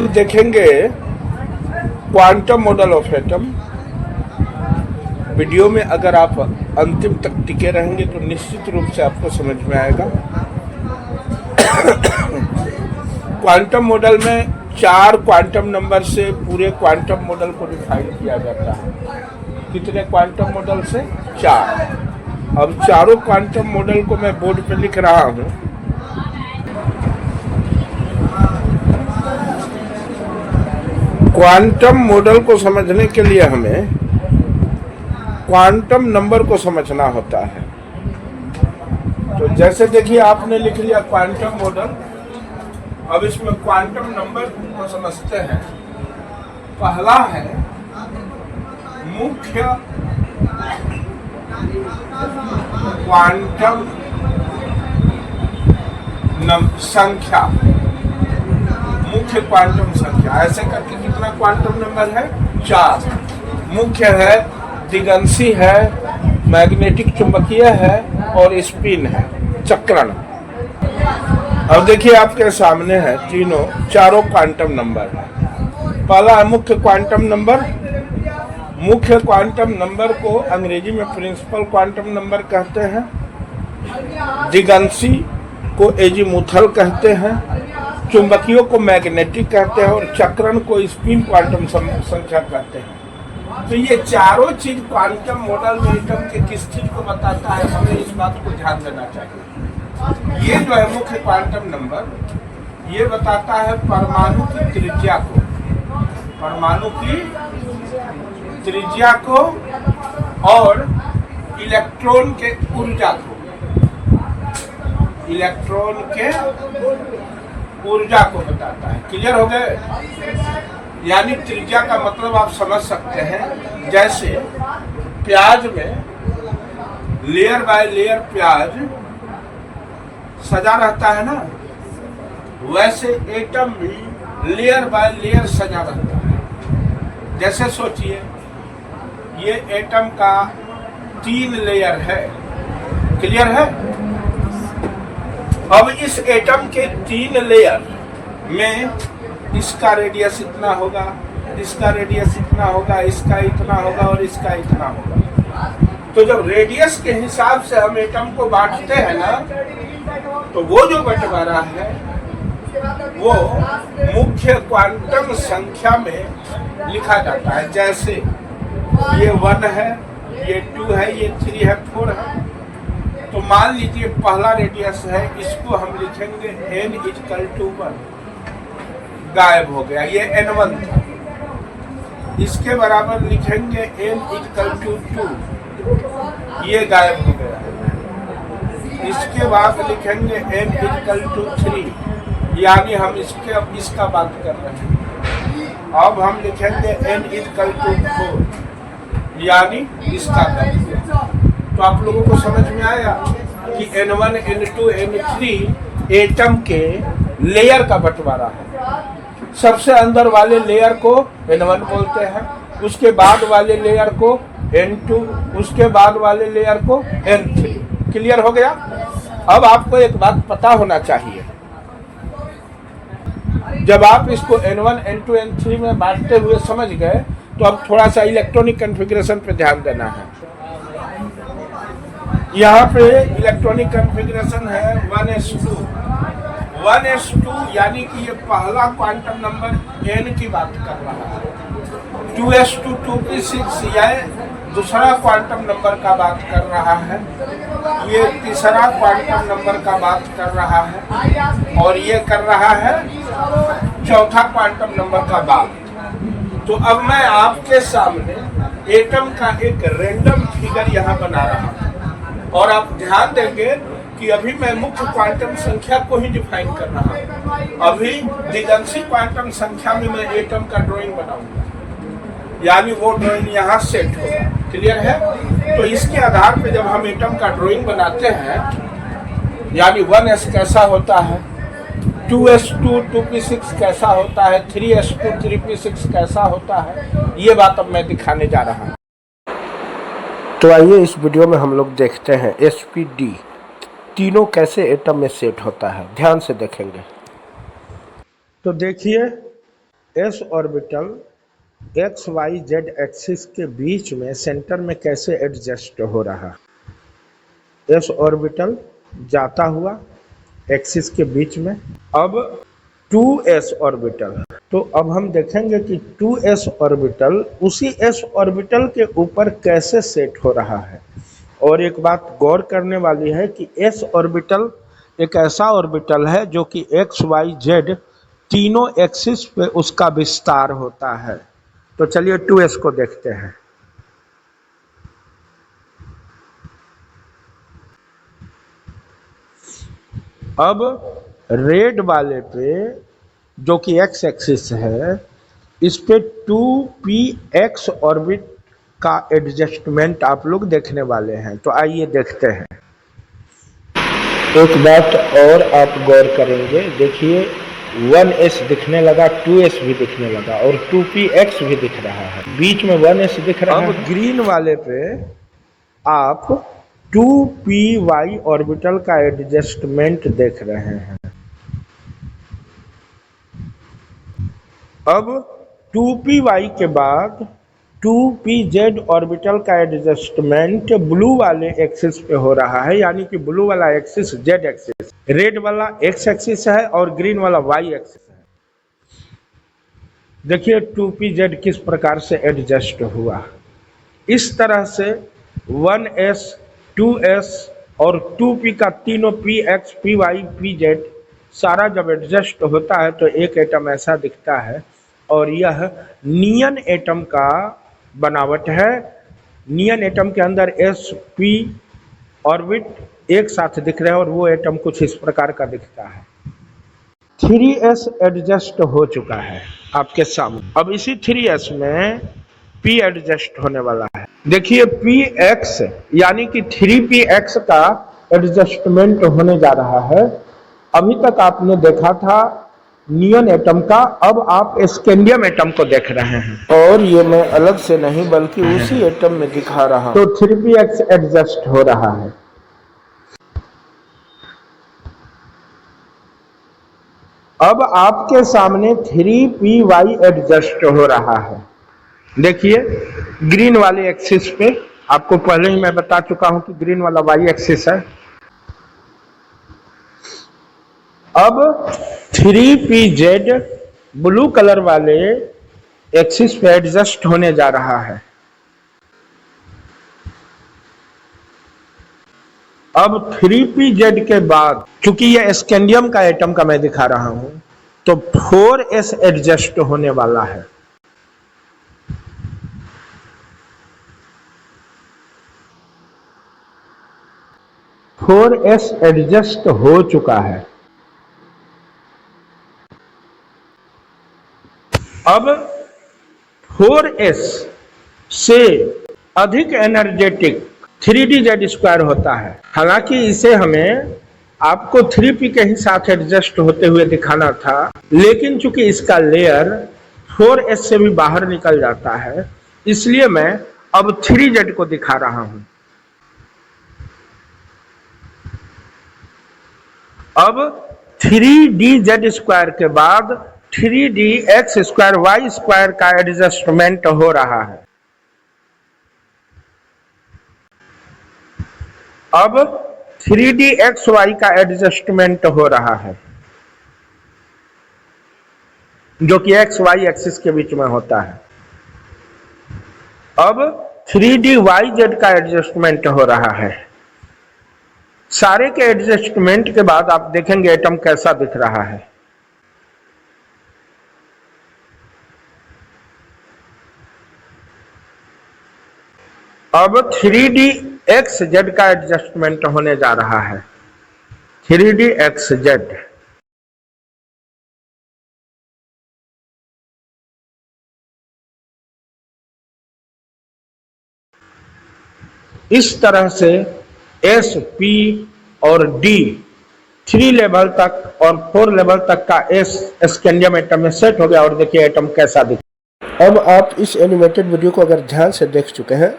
देखेंगे quantum model of atom. Video में अगर आप अंतिम तक टिके रहेंगे तो निश्चित रूप से आपको समझ में आएगा। क्वांटम मॉडल में 4 क्वांटम नंबर से पूरे क्वांटम मॉडल को डिफाइन किया जाता है। कितने क्वांटम मॉडल से? 4। अब चारों क्वांटम मॉडल को मैं बोर्ड पे लिख रहा हूँ। क्वांटम मॉडल को समझने के लिए हमें क्वांटम नंबर को समझना होता है। तो जैसे देखिए आपने लिख लिया क्वांटम मॉडल। अब इसमें क्वांटम नंबर को समझते हैं। पहला है मुख्य क्वांटम संख्या। मुख्य क्वांटम संख्या ऐसे करके कितना क्वांटम नंबर है? 4। मुख्य है, दिगंशी है, मैग्नेटिक चुंबकीय है और स्पिन है, चक्रण। अब देखिए आपके सामने है चारों क्वांटम नंबर। पहला है मुख्य क्वांटम नंबर। मुख्य क्वांटम नंबर को अंग्रेजी में प्रिंसिपल क्वांटम नंबर कहते हैं। दिगंशी को एजीमुथल कहते हैं। चुंबकीय को मैग्नेटिक कहते हैं और चक्रण को स्पिन क्वांटम संख्या कहते हैं। तो ये चारों चीज क्वांटम मॉडल में एटम के किस चीज को बताता है, हमें इस बात को ध्यान देना चाहिए। ये जो है मुख्य क्वांटम नंबर, ये बताता है परमाणु की त्रिज्या को। परमाणु की त्रिज्या को और इलेक्ट्रॉन के ऊर्जा को। इलेक्ट्रॉन के ऊर्जा को बताता है। क्लियर हो गए? यानी त्रिज्या का मतलब आप समझ सकते हैं। जैसे प्याज में लेयर बाय लेयर प्याज सजा रहता है ना, वैसे एटम भी लेयर बाय लेयर सजा रहता है। जैसे सोचिए ये एटम का 3 लेयर है। क्लियर है? अब इस एटम के 3 लेयर में इसका रेडियस इतना होगा, इसका रेडियस इतना होगा, इसका इतना होगा और इसका इतना होगा। तो जब रेडियस के हिसाब से हम एटम को बांटते हैं ना, तो वो जो बंटवारा है वो मुख्य क्वांटम संख्या में लिखा जाता है। जैसे ये 1 है, ये 2 है, ये 3 है, 4 है। तो मान लीजिए पहला रेडियस है, इसको हम लिखेंगे n=1। गायब हो गया, ये n1 था। इसके बराबर लिखेंगे n=2। ये गायब हो गया। इसके बाद लिखेंगे n=3, यानी हम इसका बात कर रहे हैं। अब हम लिखेंगे n=4, यानी इसका बात। तो आप लोगों को समझ में आया कि n1, n2, n3 एटम के लेयर का बंटवारा है। सबसे अंदर वाले लेयर को n1 बोलते हैं, उसके बाद वाले लेयर को n2, उसके बाद वाले लेयर को n3। क्लियर हो गया? अब आपको एक बात पता होना चाहिए। जब आप इसको n1, n2, n3 में बांटते हुए समझ गए, तो अब थोड़ा सा इलेक्ट्रॉनिक कॉन्फ़िगरेशन पे ध्यान देना है। यहाँ पे इलेक्ट्रॉनिक कॉन्फ़िगरेशन है 1s2। 1s2 यानी कि ये पहला क्वांटम नंबर n की बात कर रहा है। 2s2 2p6 यह दूसरा क्वांटम नंबर का बात कर रहा है। ये तीसरा क्वांटम नंबर का बात कर रहा है और ये कर रहा है चौथा क्वांटम नंबर का बात। तो अब मैं आपके सामने एटम का एक रैंडम फिगर यहाँ बना रहा हूँ और आप ध्यान देंगे कि अभी मैं मुख्य क्वांटम संख्या को ही डिफाइन कर रहा हूँ। अभी दिगंशी क्वांटम संख्या में मैं एटम का ड्राइंग बनाऊंगा, यानी वो ड्राइंग यहाँ सेट होगा। क्लियर है? तो इसके आधार पे जब हम एटम का ड्राइंग बनाते हैं, यानी 1s कैसा होता है, 2s2 2p6 कैसा होता है, 3s2 3p6 कैसा होता है, ये बात अब मैं दिखाने जा रहा हूँ। तो आइए इस वीडियो में हम लोग देखते हैं sp_d तीनों कैसे एटम में सेट होता है। ध्यान से देखेंगे। तो देखिए s orbital x y z axis के बीच में सेंटर में कैसे एडजस्ट हो रहा। एस ऑर्बिटल जाता हुआ एक्सिस के बीच में। अब 2s ऑर्बिटल, तो अब हम देखेंगे कि 2s ऑर्बिटल उसी s ऑर्बिटल के ऊपर कैसे सेट हो रहा है। और एक बात गौर करने वाली है कि s ऑर्बिटल एक ऐसा ऑर्बिटल है जो कि x y z तीनों एक्सिस पे उसका विस्तार होता है। तो चलिए 2s को देखते हैं। अब रेड वाले पे जो कि x एक्सिस है, इस पे 2px ऑर्बिट का एडजस्टमेंट आप लोग देखने वाले हैं। तो आइए देखते हैं। एक बात और आप गौर करेंगे, देखिए 1s दिखने लगा, 2s भी दिखने लगा और 2px भी दिख रहा है, बीच में 1s दिख रहा है। अब ग्रीन वाले पे आप 2py ऑर्बिटल का एडजस्टमेंट देख रहे हैं। अब 2py के बाद 2pz ऑर्बिटल का एडजस्टमेंट ब्लू वाले एक्सिस पे हो रहा है, यानी कि ब्लू वाला एक्सिस z एक्सिस, रेड वाला x एक्सिस है और ग्रीन वाला y एक्सिस है। देखिए 2pz किस प्रकार से एडजस्ट हुआ। इस तरह से 1s 2s और 2p का तीनों px py pz सारा जब एडजस्ट होता है तो एक एटम ऐसा दिखता है, और यह नियन एटम का बनावट है। नियन एटम के अंदर s p ऑर्बिट एक साथ दिख रहे हैं और वो एटम कुछ इस प्रकार का दिखता है। 3s एडजस्ट हो चुका है आपके सामने। अब इसी 3s में p एडजस्ट होने वाला है। देखिए px यानी कि 3px का एडजस्टमेंट होने जा रहा है। अभी तक आपने देखा था नियन एटम का, अब आप स्कैंडियम एटम को देख रहे हैं, और ये मैं अलग से नहीं बल्कि उसी एटम में दिखा रहा हूं। तो 3px एडजस्ट हो रहा है। अब आपके सामने 3py एडजस्ट हो रहा है। देखिए ग्रीन वाले एक्सिस पे, आपको पहले ही मैं बता चुका हूं कि ग्रीन वाला y एक्सिस है। अब 3pz ब्लू कलर वाले एक्सिस पे एडजस्ट होने जा रहा है। अब 3pz के बाद, चूंकि यह स्कैंडियम का एटम का मैं दिखा रहा हूं, तो 4s एडजस्ट होने वाला है। फोर एस एडजस्ट हो चुका है। अब 4s से अधिक एनर्जेटिक 3dz² होता है। हालांकि इसे हमें आपको 3p के ही साथ एडजस्ट होते हुए दिखाना था, लेकिन चूंकि इसका लेयर 4s से भी बाहर निकल जाता है, इसलिए मैं अब 3z को दिखा रहा हूं। अब 3dz² के बाद 3dx²y² का एडजस्टमेंट हो रहा है। अब 3dxy का एडजस्टमेंट हो रहा है, जो कि xy एक्सिस के बीच में होता है। अब 3dyz का एडजस्टमेंट हो रहा है। सारे के एडजस्टमेंट के बाद आप देखेंगे एटम कैसा दिख रहा है। अब 3dxz का एडजस्टमेंट होने जा रहा है। 3dxz इस तरह से S, P और D 3 लेवल तक और 4 लेवल तक का S स्कैंडियम एटम में सेट हो गया, और देखिए एटम कैसा दिखा। अब आप इस एनिमेटेड वीडियो को अगर ध्यान से देख चुके हैं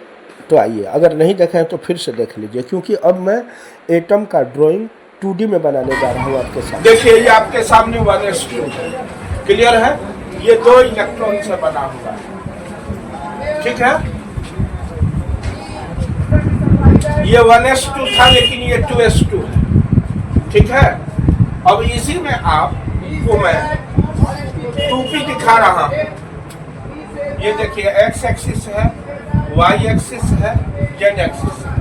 तो आइए, अगर नहीं देखे हैं तो फिर से देख लीजिए, क्योंकि अब मैं एटम का ड्राइंग 2D में बनाने जा रहा हूँ आपके साथ। देखिए ये आपके सामने 1s2 क्लियर है। ये 2 इलेक्ट्रॉन से बना हुआ है, ठीक है। ये 1s2 था लेकिन ये 2s2 है, ठीक है। अब इसी में आपको मैं 2p दिखा रहा हूं। ये देखिए x एक्सिस है, y एक्सिस है, z एक्सिस है।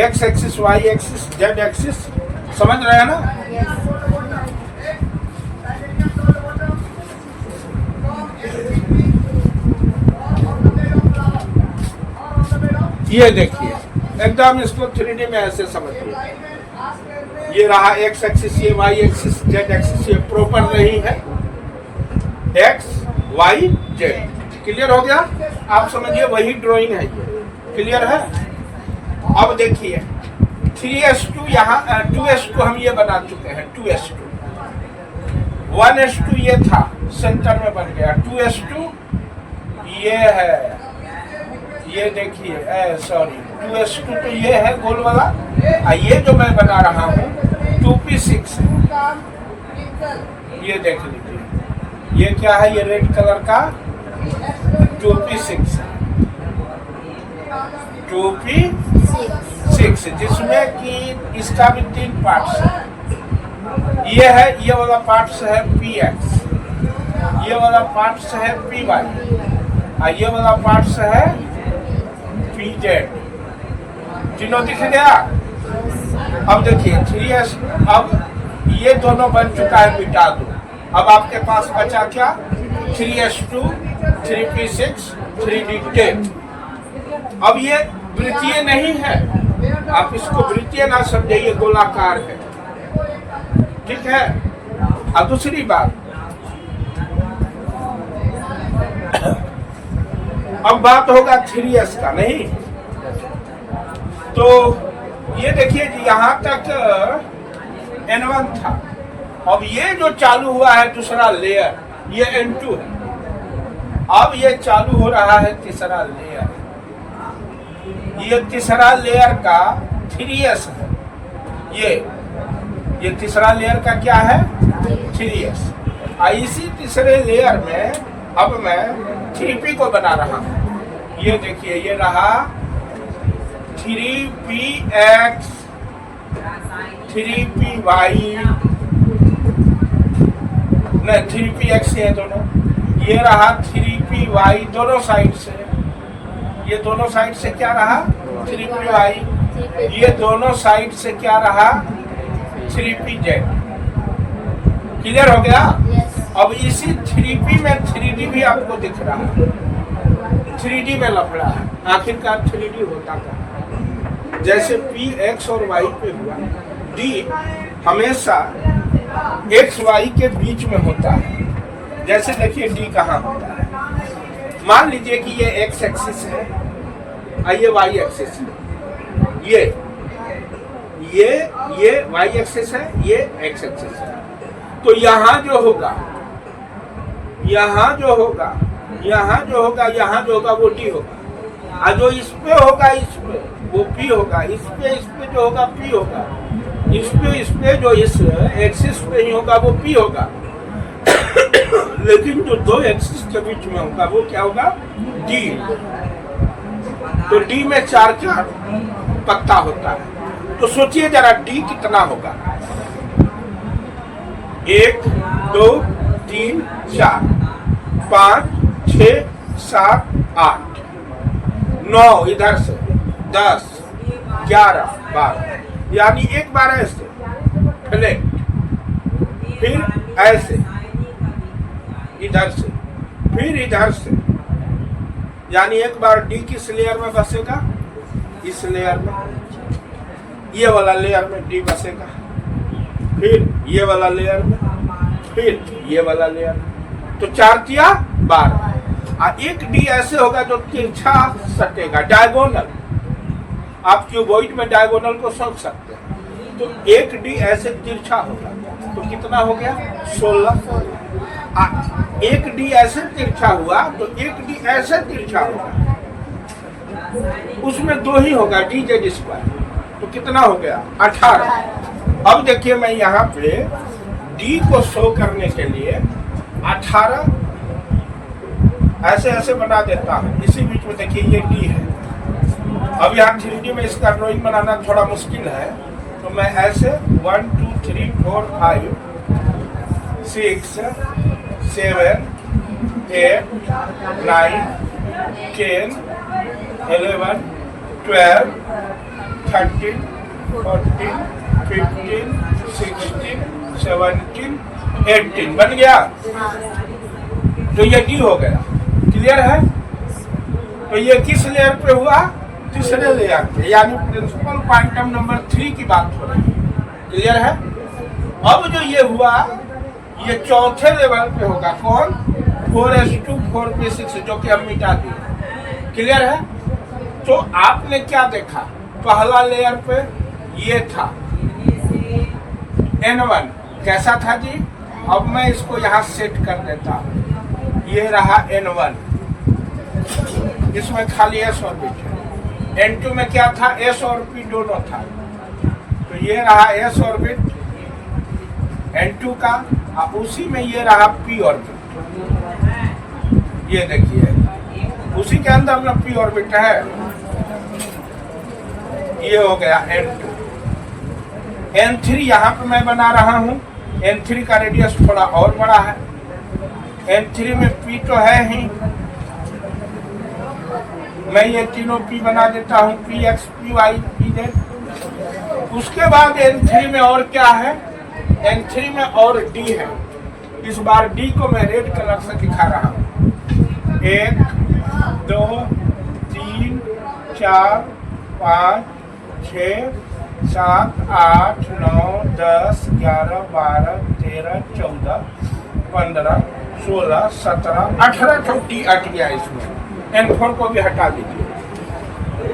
x axis, y axis, z axis, समझ रहे हैं ना। ये देखिए एकदम इसको 3D में ऐसे समझिए। ये रहा x एक्सिस, ये y एक्सिस, z एक्सिस, ये प्रॉपर नहीं है x y z। क्लियर हो गया? आप समझिए वही ड्राइंग है, ये क्लियर है। अब देखिए 3s2 यहाँ 2s2 हम ये बना चुके हैं, 2s2 1s2 ये था सेंटर में बन गया, 2s2 ये है, ये देखिए सॉरी 2s2 तो ये है गोल वाला, ये जो मैं बना रहा हूँ 2p6 है। ये देख लीजिए ये क्या है, ये रेड कलर का 2p6 है, 2p6 जिसमें कि इसका भी 3 पार्ट्स है। ये है, ये वाला पार्ट्स है px, ये वाला पार्ट्स है py, और ये वाला पार्ट्स है pz। तीनों दिख गया। अब देखिए 3s, अब ये दोनों बन चुका है, मिटा दो। अब आपके पास बचा क्या, 3s2, 3p6, 3d10। अब ये वृत्तीय नहीं है, आप इसको वृत्तीय ना समझे, ये गोलाकार है, ठीक है। अब दूसरी बात, अब बात होगा 3s का, नहीं तो ये देखिए यहाँ तक n1 था। अब ये जो चालू हुआ है दूसरा लेयर, ये n2 है। अब ये चालू हो रहा है तीसरा लेयर, ये तीसरा लेयर का 3s है। ये तीसरा लेयर का क्या है, 3s। इसी तीसरे लेयर में अब मैं 3p को बना रहा हूं। ये देखिए ये रहा 3px, 3py, नहीं 3px है दोनों, ये रहा 3py दोनों साइड से, ये दोनों साइड से क्या रहा 3py, ये दोनों साइड से क्या रहा 3pz। क्लियर हो गया? अब इसी 3p में 3d भी आपको दिख रहा है, 3d में लफड़ा है। आखिरकार 3d होता था जैसे p x और y पे हुआ, d हमेशा x y के बीच में होता है। जैसे देखिए d कहाँ होता है, मान लीजिए कि ये x एक्सिस है, ये y एक्सिस है, ये y एक्सिस है, ये x एक्सिस है। तो यहाँ जो होगा वो d होगा, और जो इस पे होगा इस पे वो p होगा, इस पे जो होगा p होगा, इस पे जो इस एक्सिस पे ही होगा वो p होगा। लेकिन जो दो एक्सिस के बीच में होगा वो क्या होगा, d। तो d में 4 पत्ता होता है। तो सोचिए जरा d कितना होगा, 1 2 3 4 5 6 7 8 9, इधर से 10 11 12, यानी एक बार ऐसे फ्लैट, फिर ऐसे इधर से, फिर इधर से, यानी एक बार डी किस लेयर में बसेगा, इस लेयर में, ये वाला लेयर में डी बसेगा, फिर ये वाला लेयर में, फिर ये वाला लेयर में। तो 4 तिया 12, और एक डी ऐसे होगा जो तिरछा सटेगा, डायगोनल। आप क्यूबॉइड में डायगोनल को सोच सकते हैं। तो एक डी ऐसे तिरछा होगा, तो कितना हो गया 16। एक डी ऐसे तिरछा हुआ तो एक डी ऐसे तिरछा होगा, उसमें 2 ही होगा डी जेड स्क्वायर, तो कितना हो गया 18। अब देखिए मैं यहाँ पे डी को शो करने के लिए 18 ऐसे ऐसे बना देता हूँ। इसी बीच में देखिए ये डी है। अब यहाँ 3D में इसका ड्राइंग बनाना थोड़ा मुश्किल है, तो मैं ऐसे 1 2 3 4 5 6 7 8 9 10 11 12 13 14 15 16 17 18 बन गया। तो ये डी हो गया। क्लियर है? तो ये किस लेयर पे हुआ? तीसरे लेयर पे, यानी प्रिंसिपल क्वांटम नंबर 3 की बात हो रही है। क्लियर है? अब जो ये हुआ, ये चौथे लेवल पे होगा। कौन? 4s2 4p6, जो कि हम मिटा दिए। क्लियर है? तो आपने क्या देखा? पहला लेयर पे ये था N1, कैसा था जी? अब मैं इसको यहाँ सेट कर देता हूँ। ये रहा N1, इसमें खाली s ऑर्बिट है। N2 में क्या था? s और p दोनों था। तो ये रहा s ऑर्बिट N2 का, अब उसी में ये रहा p ऑर्बिट। ये देखिए, उसी के अंदर अपना p ऑर्बिट है। ये हो गया N2। N3 यहाँ पे मैं बना रहा हूँ। N3 का रेडियस थोड़ा और बड़ा है। N3 में P तो है ही, मैं ये तीनों P बना देता हूँ, PX PY PZ। उसके बाद N3 में और क्या है? N3 में और D है। इस बार D को मैं रेड कलर से दिखा रहा हूँ। 1 2 3 4 5 6 7 8 9 10 11 12 13 14 15 16 17 18 छुट्टी हट गया इसमें। N4 को भी हटा दीजिए।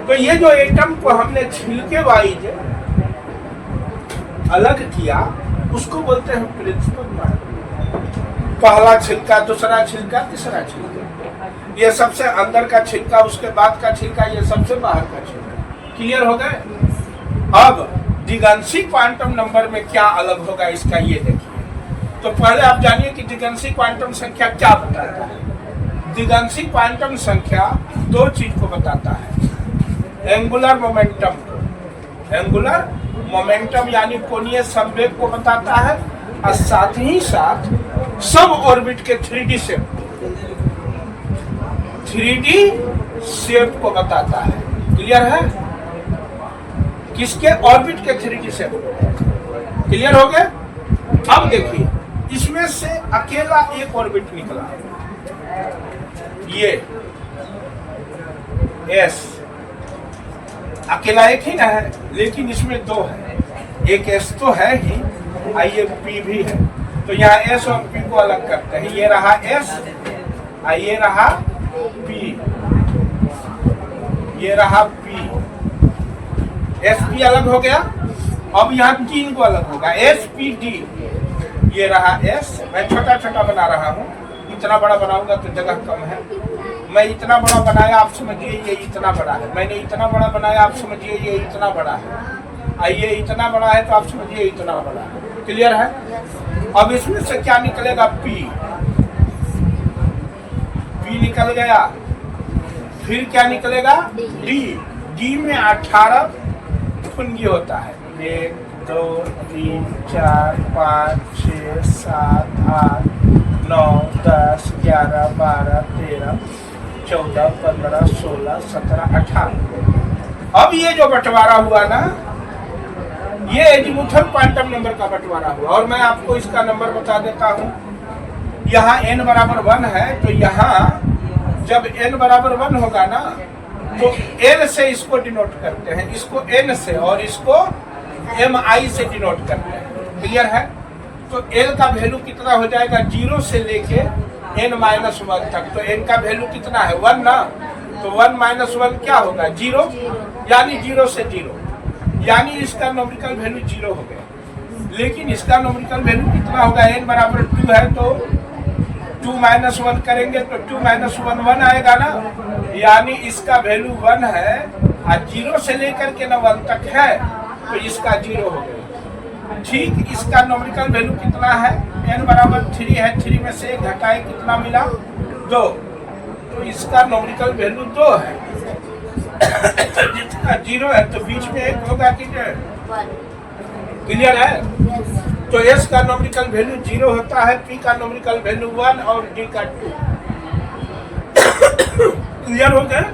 तो ये जो एटम को हमने छिलके वाइज अलग किया, उसको बोलते हैं प्रिंसिपल क्वांटम। पहला छिलका, दूसरा छिलका, तीसरा छिलका। ये सबसे अंदर का छिलका, उसके बाद का छिलका, ये सबसे बाहर का छिलका। क्लियर हो गए? अब दिगंशी क्वांटम नंबर में क्या अलग होगा इसका ये देखिए। तो पहले आप जानिए कि दिगंशी क्वांटम संख्या क्या बताता है। दिगंशी क्वांटम संख्या दो चीज को बताता है। एंगुलर मोमेंटम को, एंगुलर मोमेंटम यानी कोणीय संवेग को बताता है, और साथ ही साथ सब ऑर्बिट के 3D शेप, 3D शेप को बताता है। क्लियर है? किसके? ऑर्बिट के 3D शेप। क्लियर हो गया? अब देखिए, इसमें से अकेला एक ऑर्बिट निकला, ये S अकेला एक ही ना है, लेकिन इसमें दो है। एक S तो है ही, ये P भी है। तो यहाँ S और P को अलग करते हैं। ये रहा S, ये रहा P, ये रहा P। SP अलग हो गया। अब यहाँ 3 को अलग होगा, SPD। ये रहा S, मैं छोटा छोटा बना रहा हूँ, इतना बड़ा बनाऊंगा तो जगह कम है। मैं इतना बड़ा बनाया, आप समझिए ये इतना बड़ा है। मैंने इतना बड़ा बनाया, आप समझिए ये इतना बड़ा है। ये इतना बड़ा है तो आप समझिए इतना बड़ा है। क्लियर है? अब इसमें से क्या निकलेगा? P निकल गया। फिर क्या निकलेगा? D में 18 कुंजी होता है। 1 2 3 4 5 6 7 8 9 10 11 12 13 14 15 16 17 18। अब ये जो बंटवारा हुआ ना, ये एजीमुथल क्वांटम नंबर का बंटवारा हुआ। और मैं आपको इसका नंबर बता देता हूँ। यहाँ n बराबर 1 है, तो यहाँ जब n बराबर 1 होगा ना, तो L से इसको डिनोट करते हैं, इसको N से, और इसको MI से डिनोट करते हैं। क्लियर है? तो L का वैल्यू कितना हो जाएगा? 0 से लेके n-1 तक। तो n का वैल्यू कितना है? 1 ना। तो 1 - 1 क्या होगा? 0, यानी 0 से 0, यानी इसका नॉमिकल वैल्यू 0 हो गया। लेकिन इसका नॉमिकल वैल्यू कितना होगा? n बराबर 2 है, तो 2 - 1 करेंगे तो 2 - 1 1 आएगा ना, यानी इसका वैल्यू 1 है, और 0 से लेकर के 1 तक है, तो इसका 0 हो गया। ठीक, इसका नॉमिकल वैल्यू कितना है? n बराबर 3 है, 3 में से 1 घटाए कितना मिला? 2। तो इसका नॉमिकल वैल्यू 2 है। जितना 0 है तो बीच में 1 होगा कि नहीं? क्लियर है? तो S का नॉमिकल वैल्यू 0 होता है, P का नॉमिकल वैल्यू 1 और D का 2। क्लियर हो गया?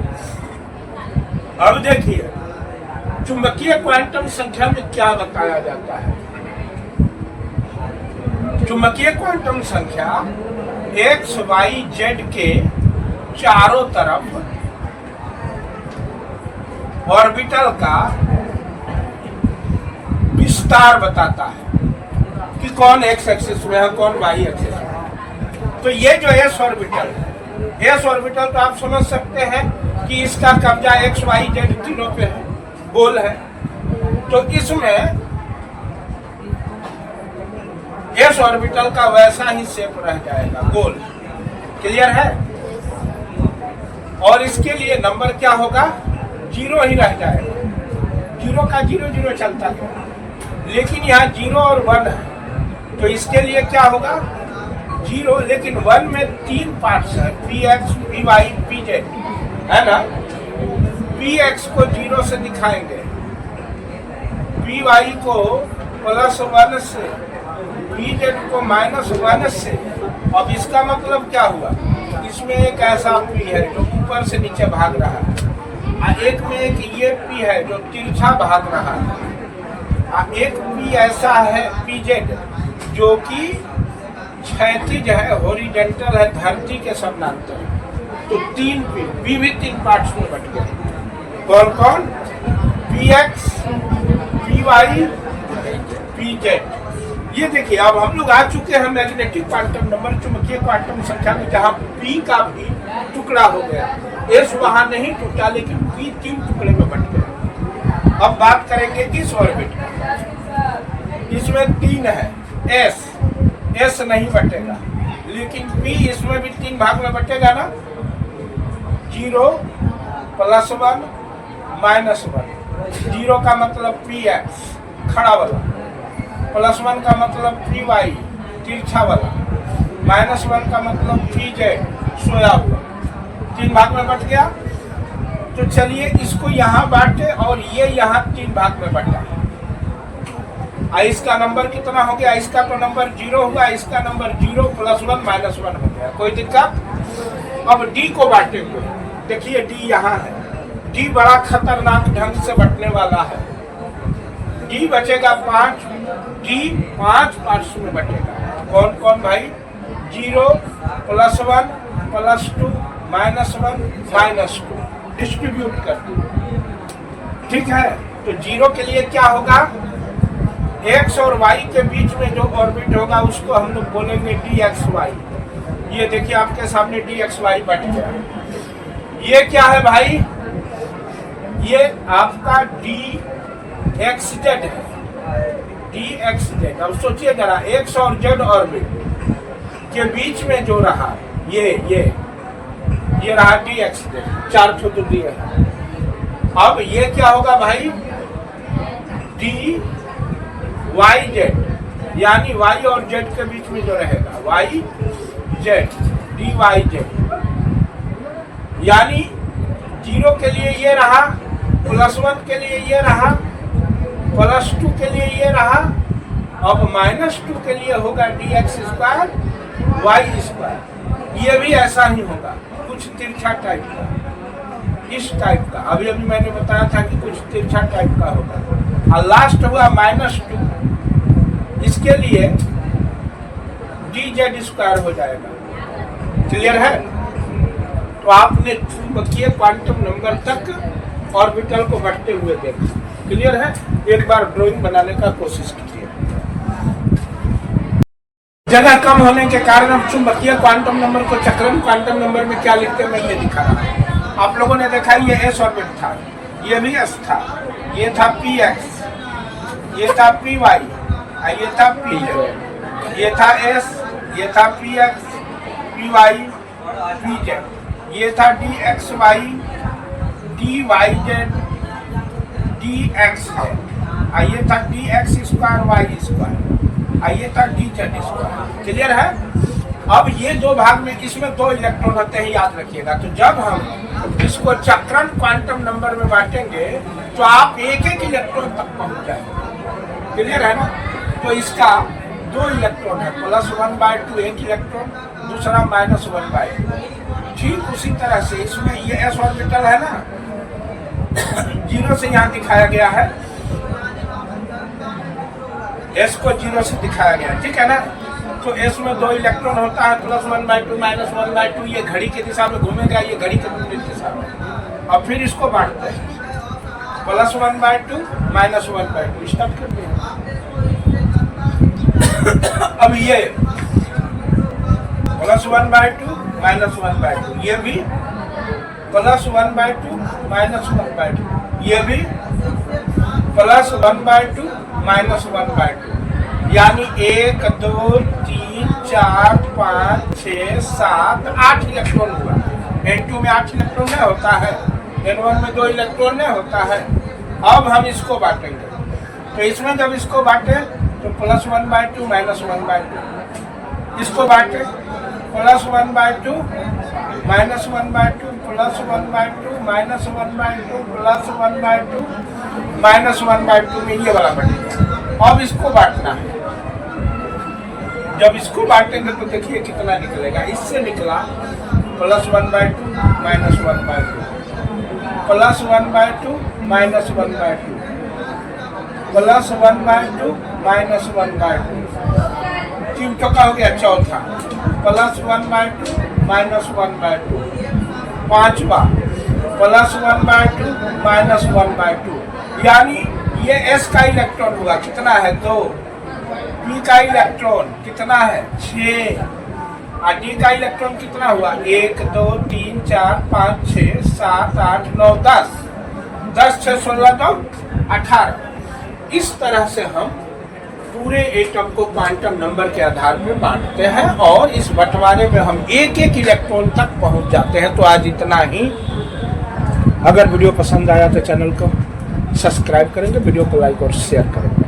अब देखिए चुंबकीय क्वांटम संख्या में क्या बताया जाता है। चुंबकीय क्वांटम संख्या x, y, z के चारों तरफ ऑर्बिटल का विस्तार बताता है कि कौन x एक्सिस में है, कौन y एक्सिस में है। तो ये जो s ऑर्बिटल है, s ऑर्बिटल तो आप समझ सकते हैं कि इसका कब्जा x, y, z तीनों पे है, गोल है। तो इसमें s ऑर्बिटल का वैसा ही शेप रह जाएगा, गोल। क्लियर है? और इसके लिए नंबर क्या होगा? 0 ही रह जाएगा। 0 का 0 0 चलता है, लेकिन यहाँ 0 और 1 है, तो इसके लिए क्या होगा? 0, लेकिन 1 में 3 पार्ट्स है, px, py, pz, है ना? px को 0 से दिखाएंगे, py को +1 से, pz को -1 से। अब इसका मतलब क्या हुआ? इसमें एक ऐसा p है जो ऊपर से नीचे भाग रहा है, एक में एक ये p है जो तिरछा भाग रहा है, एक p ऐसा है pz जो कि क्षैतिज है, हॉरिजॉन्टल है, धरती के समानांतर। तो 3 p भी 3 पार्ट्स में बट गए। कौन कौन? px, py, pz। ये देखिए अब हम लोग आ चुके हैं मैग्नेटिक क्वांटम नंबर, चुंबकीय क्वांटम संख्या में, जहाँ p का भी टुकड़ा हो गया। s वहां नहीं टूटा, लेकिन p 3 टुकड़े में बट गया। अब बात करेंगे इस ऑर्बिट की। इसमें 3 है, s नहीं बटेगा, लेकिन p इसमें भी 3 भाग में बटेगा ना। 0, +1, -1। 0 का मतलब px खड़ा वाला, +1 का मतलब py तिरछा वाला, -1 का मतलब pz सोया हुआ। 3 भाग में बट गया। तो चलिए इसको यहाँ बांटे और ये यहाँ 3 भाग में बटा। इसका नंबर कितना हो गया? इसका तो नंबर 0 हुआ, इसका नंबर 0 +1 -1 हो गया। कोई दिक्कत? अब D को बांटे हुए, देखिए D यहाँ है। D बड़ा खतरनाक ढंग से बटने वाला है। D बचेगा 5, D 5 पार्ट्स में बटेगा। कौन कौन भाई? 0, +1, +2, -1, -2 डिस्ट्रीब्यूट कर दो। ठीक है? तो 0 के लिए क्या होगा? x और y के बीच में जो ऑर्बिट होगा उसको हम लोग बोलेंगे dxy। ये देखिए आपके सामने dxy बट गया। ये क्या है भाई? ये आपका dxz है, dxz। अब सोचिए जरा, x और z ऑर्बिट के बीच में जो रहा ये रहा dxz, 4 तो दिए हैं। अब ये क्या होगा भाई? dyz, यानी y और z के बीच में जो रहेगा yz, dyz। यानी 0 के लिए ये रहा, +1 के लिए ये रहा, +2 के लिए ये रहा। अब -2 के लिए होगा dx² y²। ये भी ऐसा ही होगा, कुछ तिरछा टाइप का, इस टाइप का। अभी मैंने बताया था कि कुछ तिरछा टाइप का होगा। और लास्ट हुआ -2, इसके लिए dz² हो जाएगा। क्लियर है? तो आपने चुंबकीय क्वांटम नंबर तक ऑर्बिटल को बढ़ते हुए देखा। क्लियर है? एक बार ड्राइंग बनाने का कोशिश कीजिए। जगह कम होने के कारण हम चुंबकीय क्वांटम नंबर को चक्रण क्वांटम नंबर में क्या लिखते हैं मैं ये दिखा रहा हूँ। आप लोगों ने देखा ये s ऑर्बिट था, ये भी s था, ये था px, ये था py, ये था pz, ये था s, ये था px, py, pz, ये था dxy, dyz, dxz, ये था dx² y², ये था dz²। क्लियर है? अब ये दो भाग में, इसमें दो इलेक्ट्रॉन होते हैं, याद रखिएगा। तो जब हम इसको चक्रण क्वांटम नंबर में बांटेंगे तो आप एक एक इलेक्ट्रॉन तक पहुंच जाएंगे। क्लियर है ना? तो इसका दो इलेक्ट्रॉन है, +1/2 एक इलेक्ट्रॉन, दूसरा -1/2। ठीक उसी तरह से इसमें ये s ऑर्बिटल है ना, 0 से यहाँ दिखाया गया है, s को 0 से दिखाया गया, ठीक है ना? तो s में दो इलेक्ट्रॉन होता है, +1/2 -1/2। ये घड़ी की दिशा में घूमेगा, ये घड़ी के विपरीत दिशा में। और फिर इसको बांटते हैं, +1/2 -1/2। स्टार्ट कर दिया। अब ये +1/2 -1/2, ये भी +1/2 -1/2, ये भी +1/2 -1/2। यानी 1 2 3 4 5 6 7 8 इलेक्ट्रॉन हुआ। N2 में 8 इलेक्ट्रॉन नहीं होता है, N1 में 2 इलेक्ट्रॉन नहीं होता है। अब हम इसको बांटेंगे, तो इसमें जब इसको बांटे तो +1/2 -1/2, इसको बांटे +1/2 -1/2 +1/2 -1/2 +1/2 में ये वाला बनेगा। अब इसको बांटना है, जब इसको बांटेंगे तो देखिए कितना निकलेगा। इससे निकला +1/2 -1/2 +1/2 -1/2 +1/2 -1/2, 3 टका हो गया। चौथा +1/2 -1/2, पांचवा +1/2 -1/2। यानी ये s का इलेक्ट्रॉन हुआ, कितना है 2, p का इलेक्ट्रॉन कितना है 6, और d का इलेक्ट्रॉन कितना हुआ 1 2 3 4 5 6 7 8 9 10, 10 6 16 9 18। इस तरह से हम पूरे एटम को क्वांटम नंबर के आधार पर बांटते हैं और इस बंटवारे में हम एक एक इलेक्ट्रॉन तक पहुंच जाते हैं। तो आज इतना ही। अगर वीडियो पसंद आया तो चैनल को सब्सक्राइब करेंगे, वीडियो को लाइक और शेयर करेंगे।